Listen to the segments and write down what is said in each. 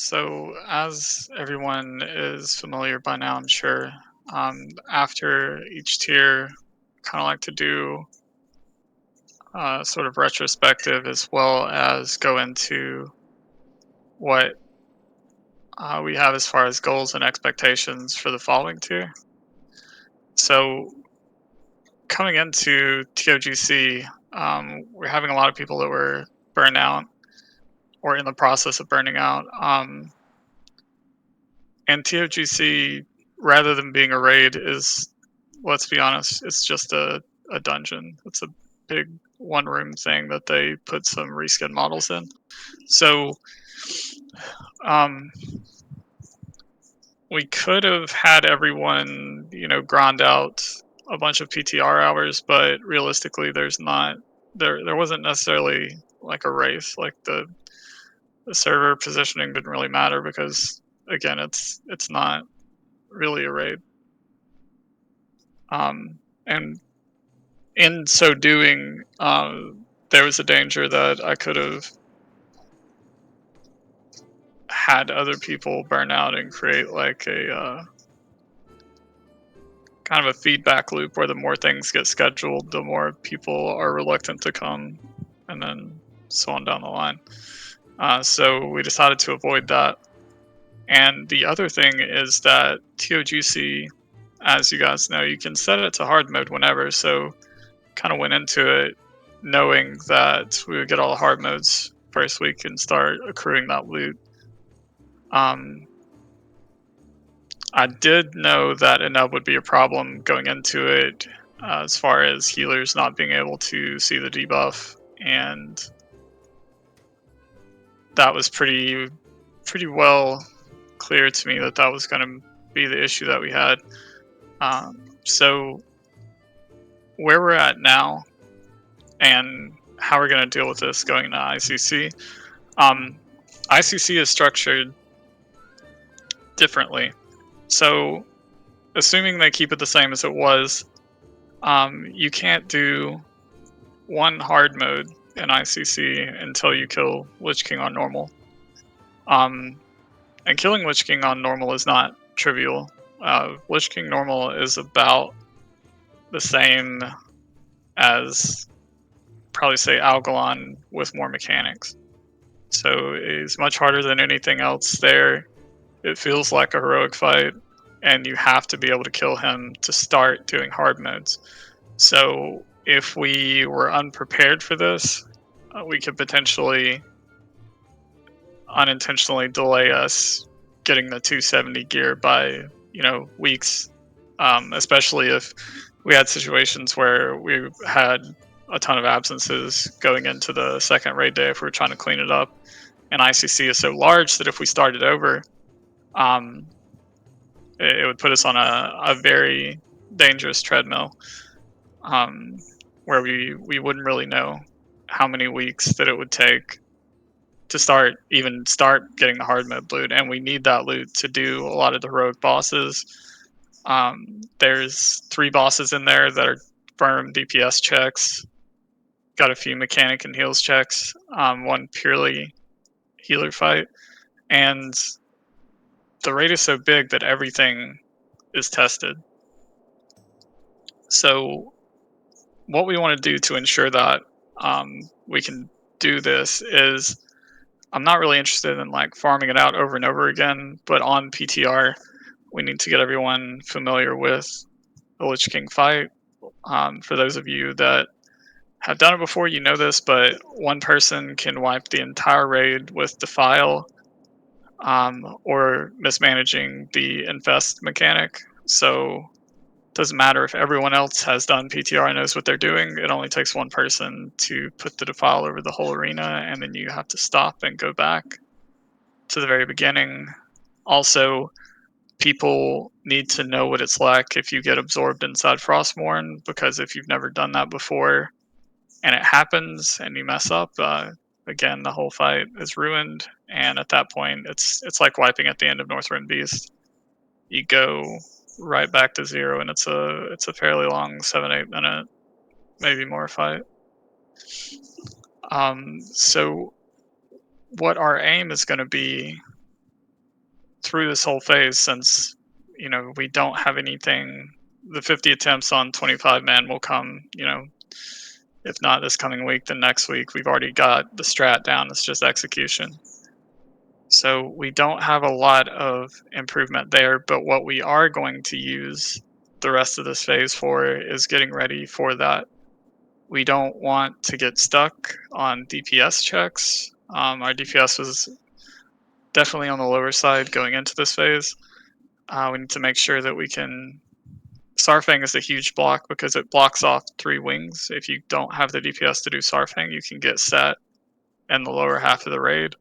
So, as everyone is familiar by now, I'm sure, after each tier, kind of like to do sort of retrospective as well as go into what we have as far as goals and expectations for the following tier. So, coming into TOGC, we're having a lot of people that were burnt out or in the process of burning out. And TOGC, rather than being a raid, is, let's be honest, it's just a dungeon. It's a big one room thing that they put some reskin models in. So um, we could have had everyone, grind out a bunch of PTR hours, but realistically, there wasn't necessarily like a race. Like the server positioning didn't really matter because again, it's not really a raid. And in so doing, there was a danger that I could have had other people burn out and create like a kind of a feedback loop where the more things get scheduled, the more people are reluctant to come, and then so on down the line. So we decided to avoid that. And the other thing is that TOGC, as you guys know, you can set it to hard mode whenever. So kind of went into it knowing that we would get all the hard modes first week and start accruing that loot. Um, I did know that a nub would be a problem going into it, as far as healers not being able to see the debuff, and that was pretty well clear to me that that was going to be the issue that we had. So where we're at now and how we're going to deal with this going into ICC. Um, ICC is structured differently. So, assuming they keep it the same as it was, you can't do one hard mode in ICC until you kill Lich King on normal. And killing Lich King on normal is not trivial. Lich King normal is about the same as probably say Algalon with more mechanics. So it's much harder than anything else there. It feels like a heroic fight, and you have to be able to kill him to start doing hard modes. So if we were unprepared for this, we could potentially unintentionally delay us getting the 270 gear by weeks, especially if we had situations where we had a ton of absences going into the second raid day if we were trying to clean it up. And ICC is so large that if we started over, um, it would put us on a very dangerous treadmill, um, where we wouldn't really know how many weeks that it would take to start getting the hard mode loot, and we need that loot to do a lot of the heroic bosses. There's 3 bosses in there that are firm DPS checks. Got a few mechanic and heals checks. One purely healer fight, and the raid is so big that everything is tested. So what we want to do to ensure that we can do this is, I'm not really interested in like farming it out over and over again, but on PTR, we need to get everyone familiar with the Lich King fight. For those of you that have done it before, you know this, but one person can wipe the entire raid with Defile, or mismanaging the Infest mechanic. So doesn't matter if everyone else has done PTR and knows what they're doing. It only takes one person to put the defile over the whole arena, and then you have to stop and go back to the very beginning. Also, people need to know what it's like if you get absorbed inside Frostmourne, because if you've never done that before and it happens and you mess up, again, the whole fight is ruined. And at that point, it's like wiping at the end of Northrend Beast. You go right back to zero, and it's a fairly long 7-8 minute, maybe more fight. So what our aim is going to be through this whole phase, since we don't have anything. The 50 attempts on 25 men will come, if not this coming week, then next week. We've already got the strat down. It's just execution. So we don't have a lot of improvement there, but what we are going to use the rest of this phase for is getting ready for that. We don't want to get stuck on DPS checks. Our DPS was definitely on the lower side going into this phase. We need to make sure that we can. Sarfang is a huge block because it blocks off 3 wings. If you don't have the DPS to do Sarfang, you can get set in the lower half of the raid.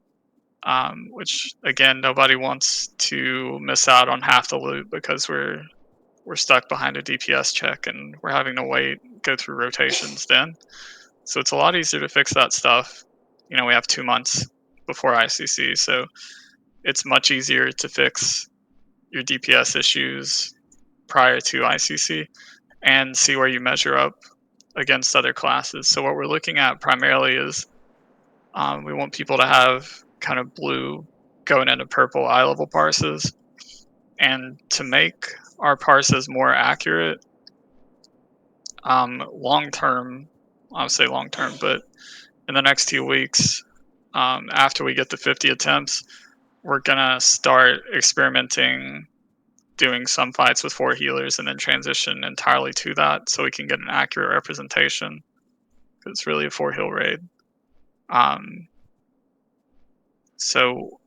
Which again, nobody wants to miss out on half the loot because we're stuck behind a DPS check and we're having to go through rotations then. So it's a lot easier to fix that stuff. We have 2 months before ICC, so it's much easier to fix your DPS issues prior to ICC and see where you measure up against other classes. So what we're looking at primarily is we want people to have kind of blue going into purple eye level parses. And to make our parses more accurate, long term, I would say long term, but in the next 2 weeks, after we get the 50 attempts, we're going to start experimenting doing some fights with 4 healers and then transition entirely to that so we can get an accurate representation. It's really a 4 heal raid. So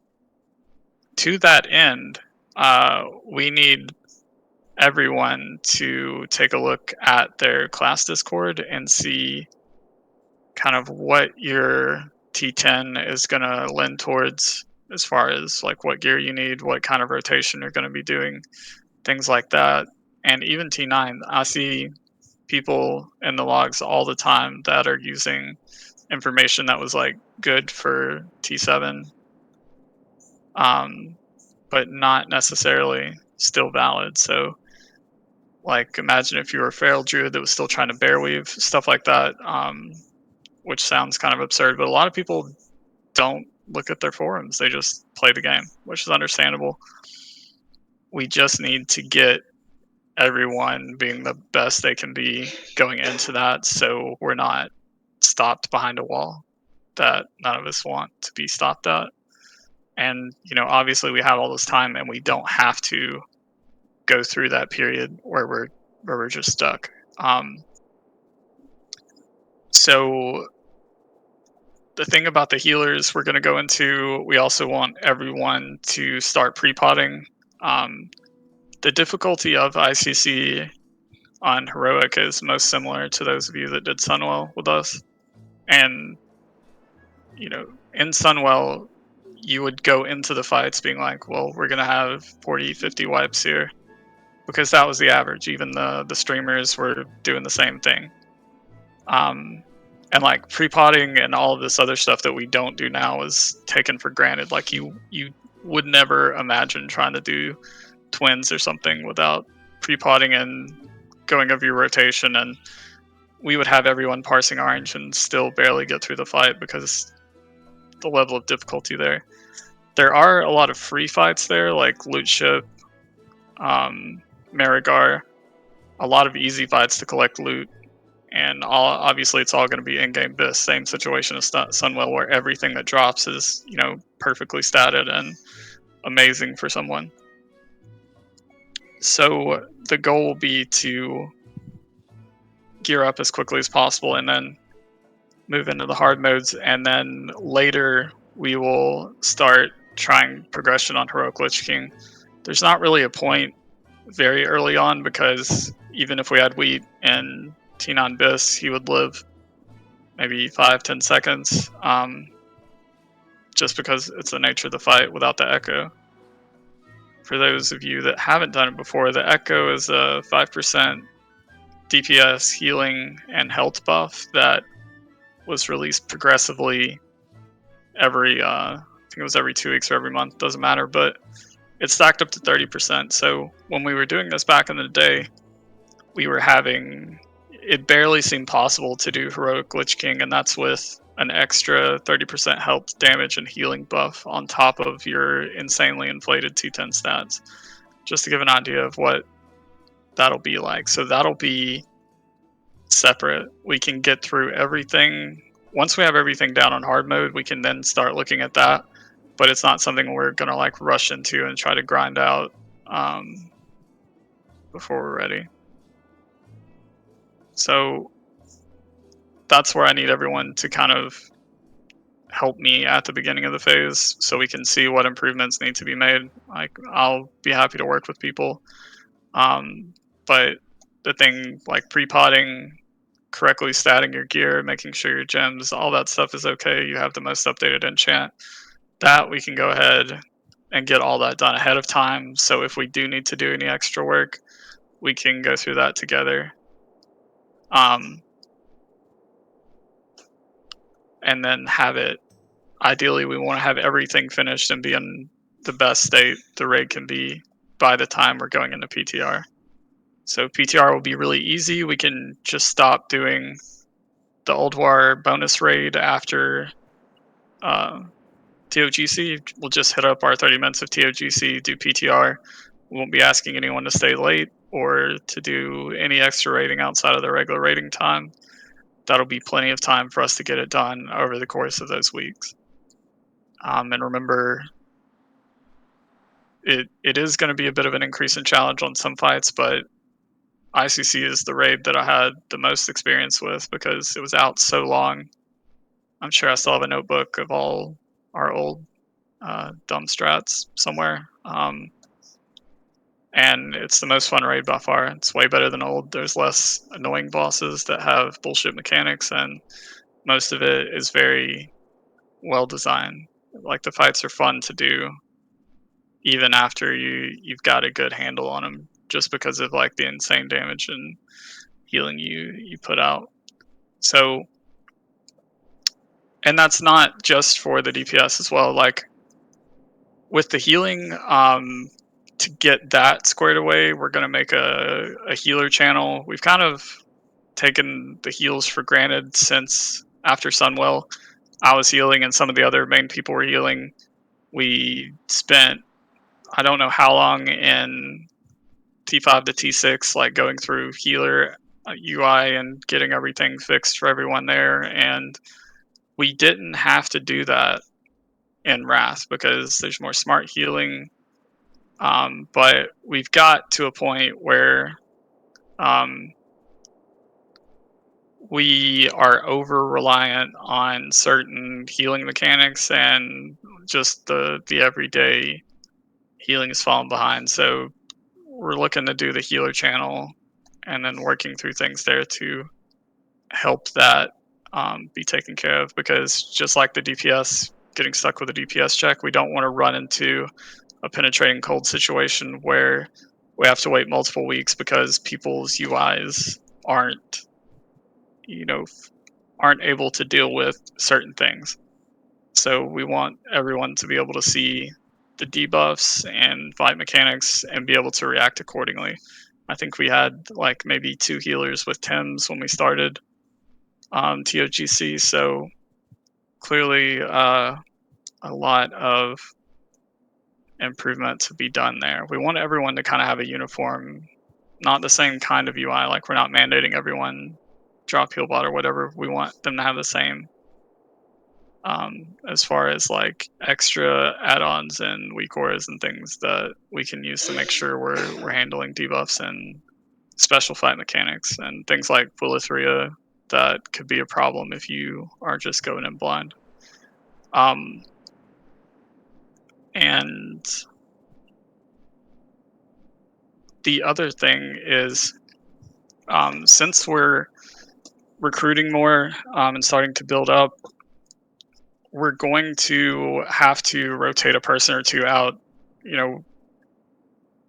to that end, we need everyone to take a look at their class Discord and see kind of what your T10 is going to lend towards as far as like what gear you need, what kind of rotation you're going to be doing, things like that. And even T9, I see people in the logs all the time that are using information that was like good for T7, but not necessarily still valid. So like imagine if you were a feral druid that was still trying to bear weave, stuff like that, which sounds kind of absurd, but a lot of people don't look at their forums. They just play the game, which is understandable. We just need to get everyone being the best they can be going into that so we're not stopped behind a wall that none of us want to be stopped at. And obviously we have all this time and we don't have to go through that period where we're just stuck. So the thing about the healers we're going to go into, we also want everyone to start pre-potting. The difficulty of ICC on Heroic is most similar to those of you that did Sunwell with us. And, in Sunwell, you would go into the fights being like, well, we're going to have 40, 50 wipes here. Because that was the average. Even the streamers were doing the same thing. And like pre-potting and all of this other stuff that we don't do now is taken for granted. Like you would never imagine trying to do twins or something without pre-potting and going over your rotation, and we would have everyone parsing orange and still barely get through the fight because the level of difficulty there. There are a lot of free fights there, like Loot Ship, Marigar, a lot of easy fights to collect loot, and obviously it's all going to be in-game bis. Same situation as Sunwell, where everything that drops is perfectly statted and amazing for someone. So the goal will be to gear up as quickly as possible and then move into the hard modes, and then later we will start trying progression on Heroic Lich King. There's not really a point very early on because even if we had Wheat and T9 Bis, he would live maybe 5-10 seconds, just because it's the nature of the fight without the Echo. For those of you that haven't done it before, the Echo is a 5% DPS healing and health buff that was released progressively every, I think it was every 2 weeks or every month, doesn't matter, but it stacked up to 30%. So when we were doing this back in the day, it barely seemed possible to do Heroic Lich King, and that's with an extra 30% health, damage, and healing buff on top of your insanely inflated T10 stats, just to give an idea of what that'll be like. So that'll be separate. We can get through everything. Once we have everything down on hard mode, we can then start looking at that. But it's not something we're gonna like rush into and try to grind out before we're ready. So that's where I need everyone to kind of help me at the beginning of the phase so we can see what improvements need to be made. Like, I'll be happy to work with people. But the thing like pre-potting, correctly statting your gear, making sure your gems, all that stuff is okay. You have the most updated enchant. That we can go ahead and get all that done ahead of time. So if we do need to do any extra work, we can go through that together. And then have it. Ideally, we want to have everything finished and be in the best state the raid can be by the time we're going into PTR. So PTR will be really easy. We can just stop doing the Old War bonus raid after TOGC. We'll just hit up our 30 minutes of TOGC, do PTR. We won't be asking anyone to stay late or to do any extra raiding outside of the regular raiding time. That'll be plenty of time for us to get it done over the course of those weeks. And remember, it is going to be a bit of an increase in challenge on some fights, but ICC is the raid that I had the most experience with because it was out so long. I'm sure I still have a notebook of all our old dumb strats somewhere. And it's the most fun raid by far. It's way better than old. There's less annoying bosses that have bullshit mechanics, and most of it is very well designed. Like, the fights are fun to do even after you've got a good handle on them, just because of like the insane damage and healing you put out. So, and that's not just for the DPS as well. Like, with the healing, to get that squared away, we're gonna make a healer channel. We've kind of taken the heals for granted since after Sunwell. I was healing and some of the other main people were healing. We spent, I don't know how long in T5 to T6, like going through healer UI and getting everything fixed for everyone there. And we didn't have to do that in Wrath because there's more smart healing. But we've got to a point where we are over reliant on certain healing mechanics, and just the everyday healing is falling behind. So we're looking to do the healer channel and then working through things there to help that be taken care of, because just like the DPS, getting stuck with a DPS check, we don't want to run into a penetrating cold situation where we have to wait multiple weeks because people's UIs aren't, you know, aren't able to deal with certain things. So we want everyone to be able to see the debuffs and fight mechanics and be able to react accordingly. I think we had like maybe 2 healers with Tims when we started TOGC, so clearly a lot of improvement to be done there. We want everyone to kind of have a uniform, not the same kind of UI. Like, we're not mandating everyone drop heal bot or whatever. We want them to have the same. As far as like extra add-ons and weak auras and things that we can use to make sure we're handling debuffs and special fight mechanics and things like Bulithria that could be a problem if you are just going in blind. And the other thing is, since we're recruiting more and starting to build up, we're going to have to rotate a person or two out. You know,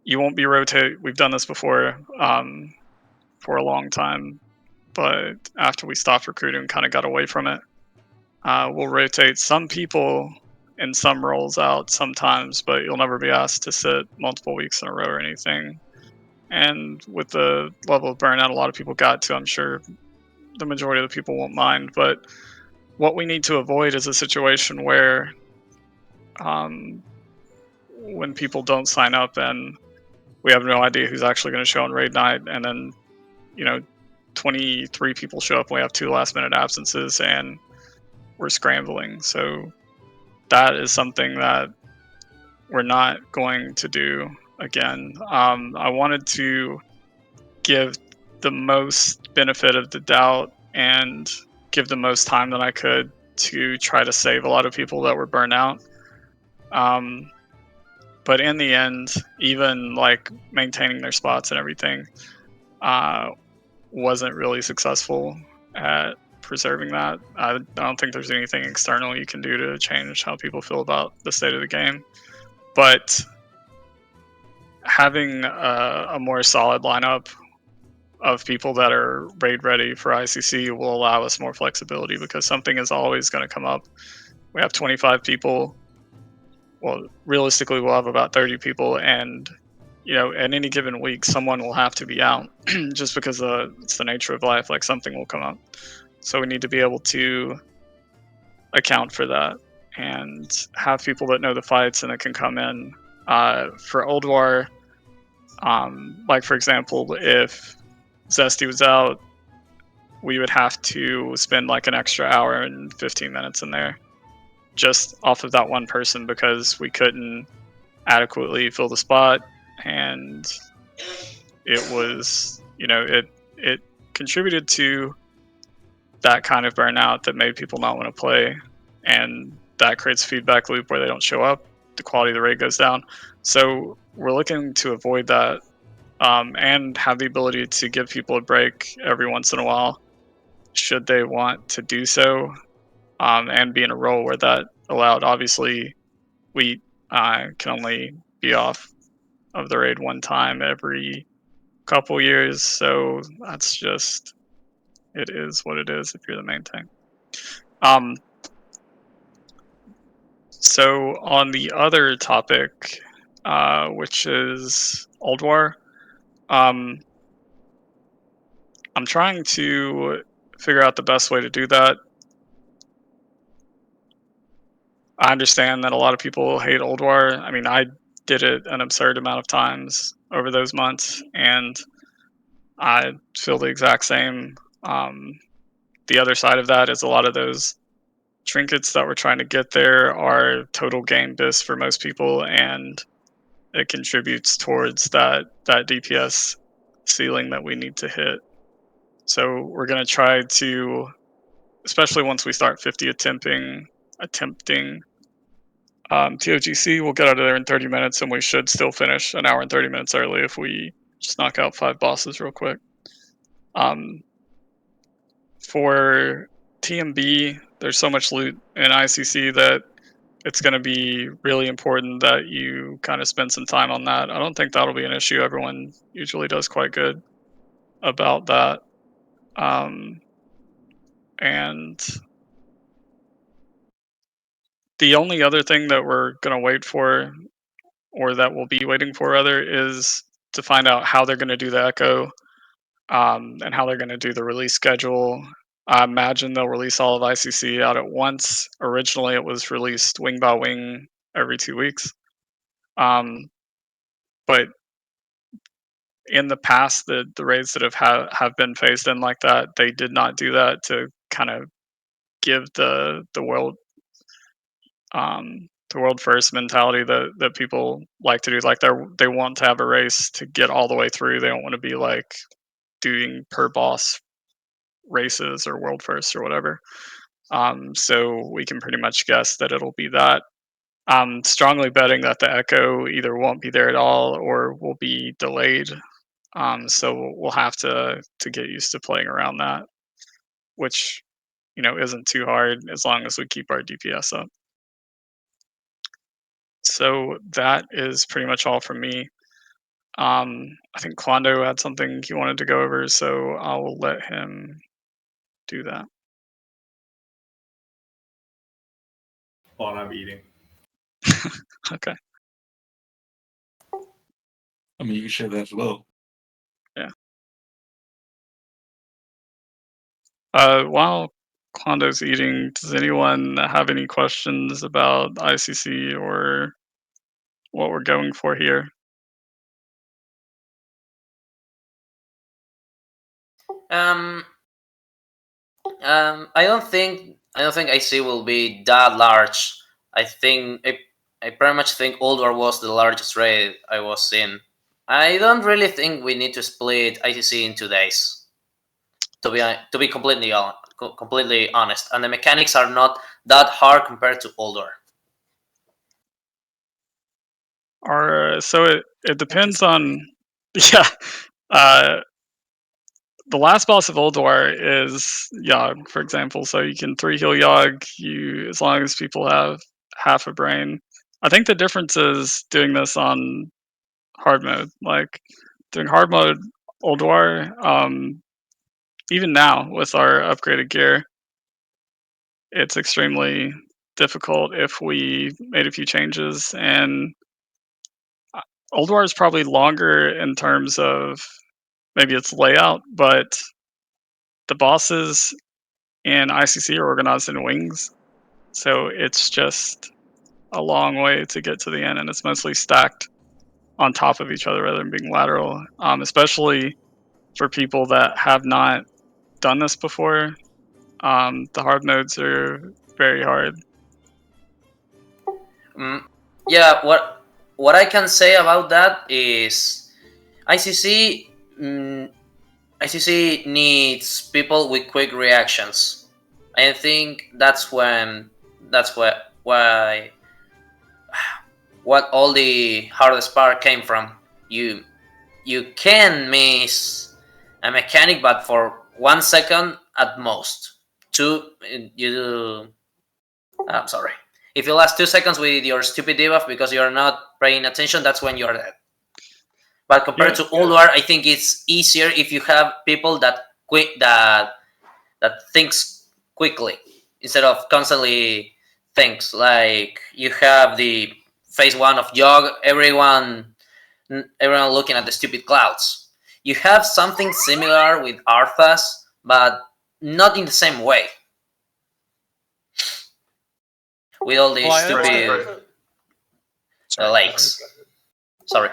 you won't be rotate. We've done this before for a long time, but after we stopped recruiting, kind of got away from it. We'll rotate some people in some roles out sometimes, but you'll never be asked to sit multiple weeks in a row or anything. And with the level of burnout a lot of people got to, I'm sure the majority of the people won't mind, but what we need to avoid is a situation where um, when people don't sign up and we have no idea who's actually going to show on raid night, and then you know 23 people show up and we have two last minute absences and we're scrambling. So that is something that we're not going to do again. I wanted to give the most benefit of the doubt and give the most time that I could to try to save a lot of people that were burnt out. Um, but in the end, even like maintaining their spots and everything uh, wasn't really successful at preserving that. I don't think there's anything external you can do to change how people feel about the state of the game. But having a more solid lineup of people that are raid ready for ICC will allow us more flexibility because something is always going to come up. We have 25 people. Well, realistically, we'll have about 30 people, and at any given week, someone will have to be out just because it's the nature of life. Like something will come up, so we need to be able to account for that and have people that know the fights and that can come in. For Old War, like for example, if Zesty was out, we would have to spend like an extra hour and 15 minutes in there just off of that one person because we couldn't adequately fill the spot, and it was it contributed to that kind of burnout that made people not want to play, and that creates a feedback loop where they don't show up, the quality of the raid goes down. So we're looking to avoid that, and have the ability to give people a break every once in a while should they want to do so, and be in a role where that allowed. Obviously, we can only be off of the raid one time every couple years, so that's just it is what it is if you're the main thing. Um, so on the other topic, which is Old War, um, I'm trying to figure out the best way to do that. I understand that a lot of people hate Old War. I mean, I did it an absurd amount of times over those months, and I feel the exact same. Um, the other side of that is a lot of those trinkets that we're trying to get there are total game bis for most people, and it contributes towards that DPS ceiling that we need to hit. So we're gonna try to, especially once we start 50 attempting TOGC, we'll get out of there in 30 minutes, and we should still finish an hour and 30 minutes early if we just knock out 5 bosses real quick. Um, for TMB, there's so much loot in ICC that it's going to be really important that you kind of spend some time on that. I don't think that'll be an issue. Everyone usually does quite good about that. Um, and the only other thing that we're going to wait for, or that we'll be waiting for, rather, is to find out how they're going to do the echo, and how they're going to do the release schedule. I imagine they'll release all of ICC out at once. Originally, it was released wing by wing every 2 weeks. Um, but in the past, the raids that have been phased in like that, they did not do that to kind of give the world first mentality that people like to do. Like they want to have a race to get all the way through. They don't want to be like doing per boss races or world first or whatever. So we can pretty much guess that it'll be that. I'm strongly betting that the echo either won't be there at all or will be delayed. So we'll have to get used to playing around that, which isn't too hard as long as we keep our DPS up. So that is pretty much all from me. I think Quando had something he wanted to go over, so I'll let him do that. While I'm eating. Okay. I mean, you can share that as well. Yeah. While Quando's eating, does anyone have any questions about ICC or what we're going for here? Um, I don't think IC will be that large. I pretty much think Old War was the largest raid I was in. I don't really think we need to split ICC in 2 days. To be completely honest, and the mechanics are not that hard compared to Old War. So it depends on yeah. Uh, the last boss of Oldwar is Yogg, for example. So you can 3 heal Yogg, you as long as people have half a brain. I think the difference is doing this on hard mode. Like doing hard mode Oldwar, even now with our upgraded gear, it's extremely difficult if we made a few changes. And Oldwar is probably longer in terms of maybe its layout, but the bosses in ICC are organized in wings, so it's just a long way to get to the end, and it's mostly stacked on top of each other rather than being lateral. Especially for people that have not done this before, the hard modes are very hard. Mm, yeah, what I can say about that is ICC ICC needs people with quick reactions. I think that's why what all the hardest part came from. You can miss a mechanic, but for 1 second at most. Two, you. I'm sorry. If you last 2 seconds with your stupid debuff because you're not paying attention, that's when you're dead. But compared Yeah, to Old War, I think it's easier if you have people that thinks quickly instead of constantly thinks. Like you have the phase one of Jog, everyone looking at the stupid clouds. You have something similar with Arthas, but not in the same way. With all these Well, I stupid Sorry. lakes. Sorry.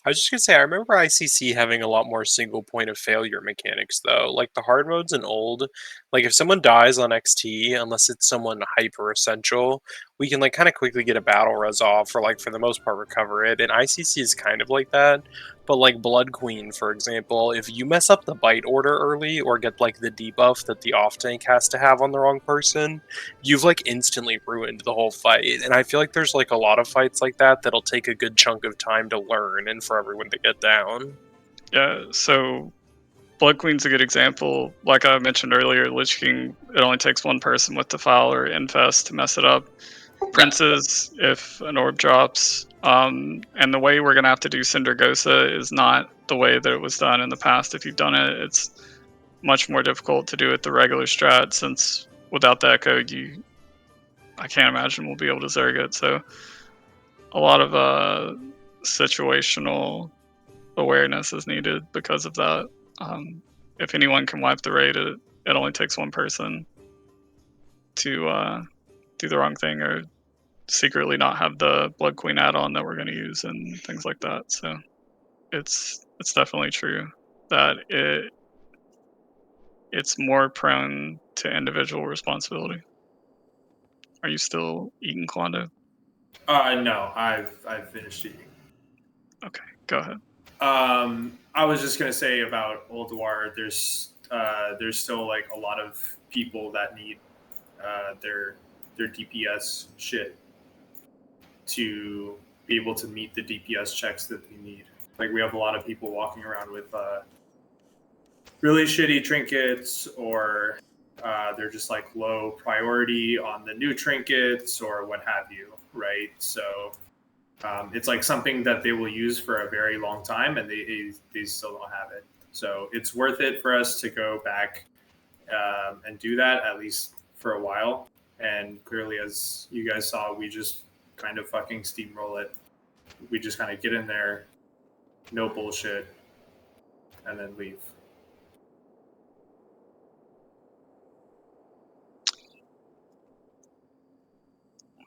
I was just gonna say, I remember ICC having a lot more single point of failure mechanics, though. Like the hard modes in old, like if someone dies on XT, unless it's someone hyper essential, we can like kind of quickly get a battle res off, or like for the most part recover it. And ICC is kind of like that. But like Blood Queen, for example, if you mess up the bite order early or get like the debuff that the off tank has to have on the wrong person, you've like instantly ruined the whole fight. And I feel like there's like a lot of fights like that that'll take a good chunk of time to learn and for everyone to get down. yeah. So Blood Queen's a good example. Like I mentioned earlier, Lich King, it only takes one person with Defile or Infest to mess it up. Princes, if an orb drops. And the way we're gonna have to do Syndergosa is not the way that it was done in the past. If you've done it, it's much more difficult to do it the regular strat, since without the echo, I can't imagine we'll be able to Zerg it. So a lot of situational awareness is needed because of that. If anyone can wipe the raid, it only takes one person to do the wrong thing or secretly not have the Blood Queen add-on that we're going to use and things like that. So it's definitely true that it's more prone to individual responsibility. Are you still eating Quando? No, I've finished eating. Okay, go ahead. I was just gonna say about Old War. There's still like a lot of people that need their DPS shit to be able to meet the DPS checks that they need. Like we have a lot of people walking around with really shitty trinkets, or they're just like low priority on the new trinkets or what have you, right? So it's like something that they will use for a very long time, and they still don't have it. So it's worth it for us to go back and do that at least for a while. And clearly, as you guys saw, we just kind of fucking steamroll it. We just kind of get in there, no bullshit, and then leave.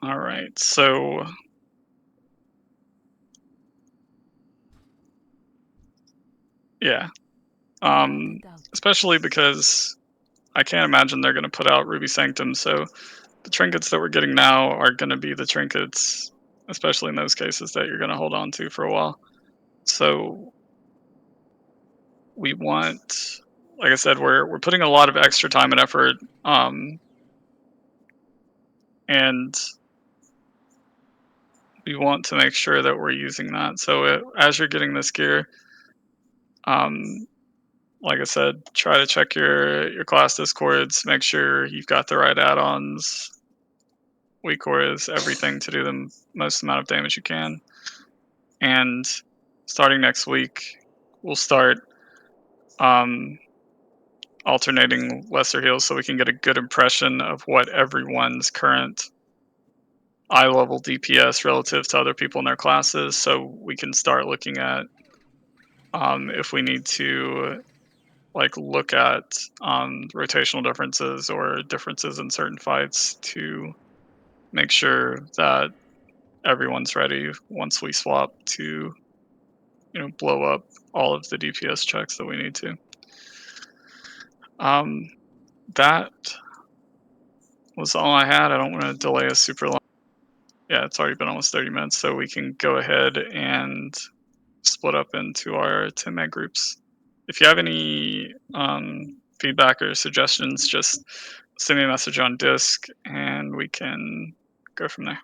All right, so yeah, especially because I can't imagine they're going to put out Ruby Sanctum. So the trinkets that we're getting now are going to be the trinkets, especially in those cases that you're going to hold on to for a while. So we want, like I said, we're putting a lot of extra time and effort, and we want to make sure that we're using that. So as you're getting this gear, um, like I said, try to check your class discords, make sure you've got the right add-ons, weak cores, everything to do the most amount of damage you can. And starting next week, we'll start um, alternating lesser heals so we can get a good impression of what everyone's current eye level DPS relative to other people in their classes, so we can start looking at if we need to like look at rotational differences or differences in certain fights to make sure that everyone's ready once we swap to blow up all of the DPS checks that we need to. Um, that was all I had. I don't want to delay us super long. Yeah, it's already been almost 30 minutes, so we can go ahead and split up into our 10-man groups. If you have any feedback or suggestions, just send me a message on Disc, and we can go from there.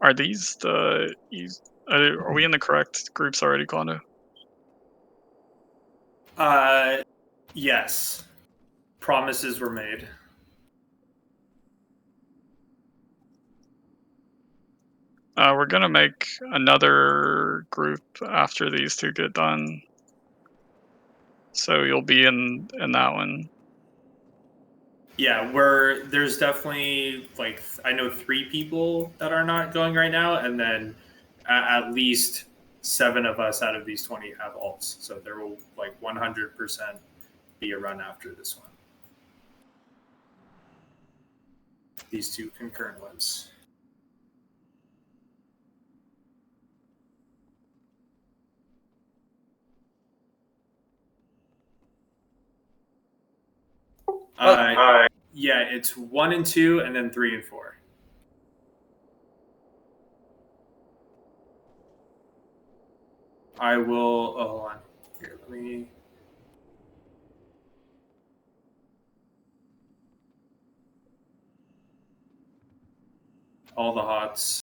Are these the? Are we in the correct groups already, Kondo? Yes. Promises were made. We're gonna make another group after these two get done, so you'll be in that one. Yeah, there's definitely like I know 3 people that are not going right now, and then at least 7 of us out of these 20 have alts. So there will like 100% be a run after this one. These 2 concurrent ones. Yeah, it's 1 and 2, and then 3 and 4. I will. Oh, hold on. Here, let me. All the hots.